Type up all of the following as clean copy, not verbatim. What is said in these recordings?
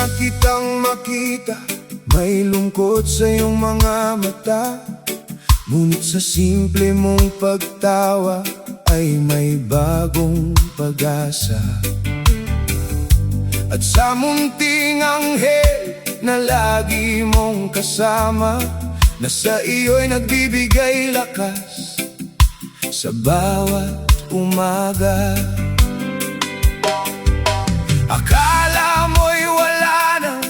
na kitang makita, may lungkot sa iyong mga mata. Ngunit sa simple mong pagtawa ay may bagong pag-asa. At sa munting anghel na lagi mong kasama, na sa iyo'y nagbibigay lakas sa bawat umaga. Akala mo'y wala nang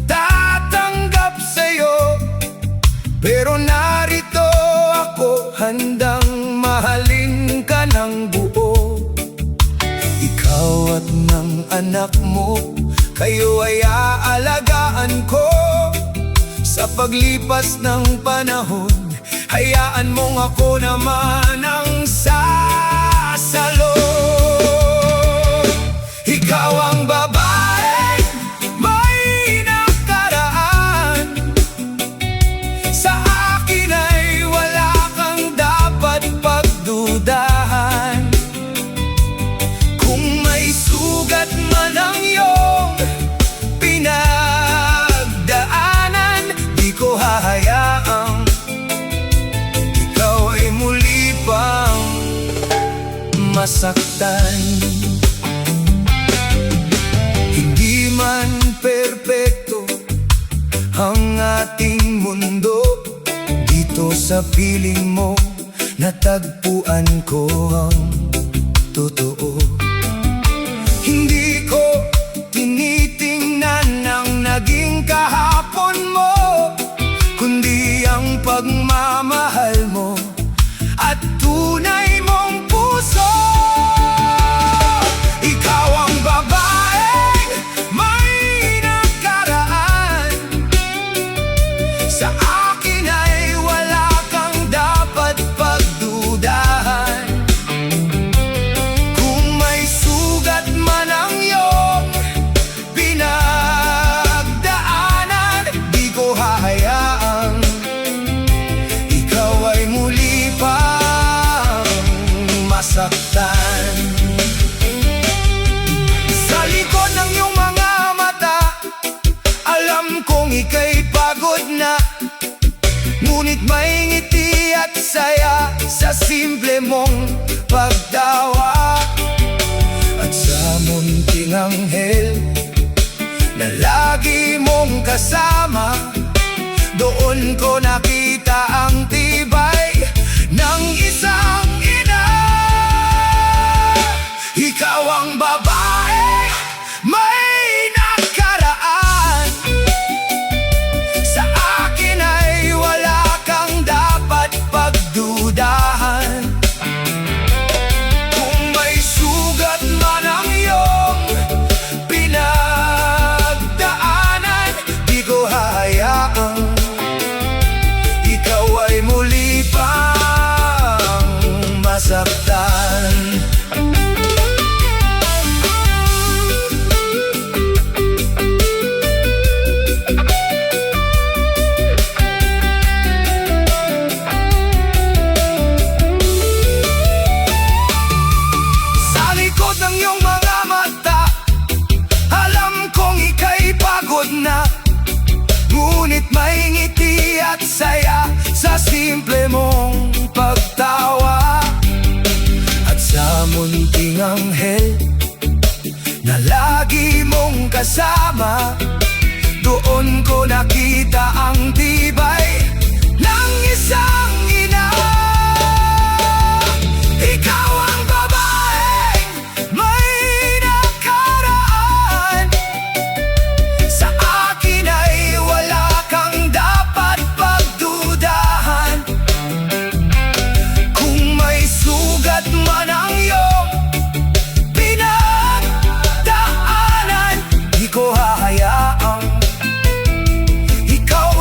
tatanggap sa'yo, pero narito ako, handang mahalin ka ng buo. Ikaw at ng anak mo, kayo ay aalagaan ko. Sa paglipas ng panahon, hayaan mong ako naman ang sasalo. Ikaw ang babae, may nakaraan. Sa akin ay wala kang dapat pagdudahan. Kung may sugat man ang iyong pinagdaanan, di ko hahayaang ikaw ay muli pang masaktan. Hindi man perpekto ang ating mundo, dito sa piling mo natagpuan ko ang totoo. Hindi ko tinitingnan ang naging kahapon mo, kundi ang pagmamahal mo at tunay mong puso. Ikaw ang babaeng may nakaraan. Sa akin ay wala kang dapat pagdudahan. Kung may sugat man ang iyong pinagdaanan, di ko hahayaang ikaw ay muli pang masaktan. Sa likod ng iyong mga mata, alam kong ika'y pagod na, ngunit may ngiti at saya sa simple mong pagtawa. At sa munting anghel na lagi mong kasama, doon ko nakita ang tibay ng isang ina. Ikaw ang babae, may nakaraan. Sa akin ay wala kang dapat pagdudahan. Kung may sugat man ang iyong pinagdaanan, di ko hahayaang ikaw ay muli pang masaktan. Sa likod ng iyong mga mata, alam kong ika'y pagod na, ngunit may ngiti at saya sa simple mong pagtawa. At sa munting anghel na lagi mong kasama, doon ko nakita ang tibay ng isang ina. Ikaw ang babaeng may nakaraan. Sa akin ay wala kang dapat pagdudahan. Kung may sugat man ang iyong pinagdaanan, di ko hahayaang ikaw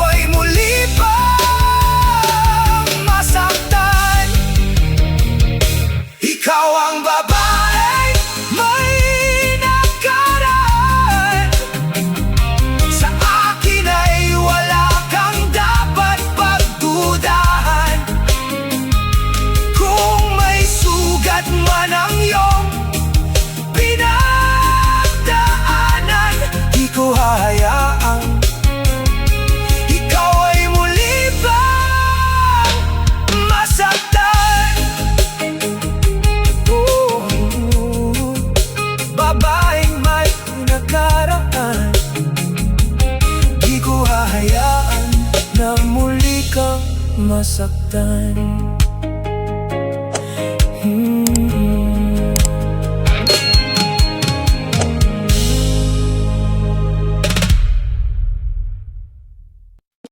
masaktan.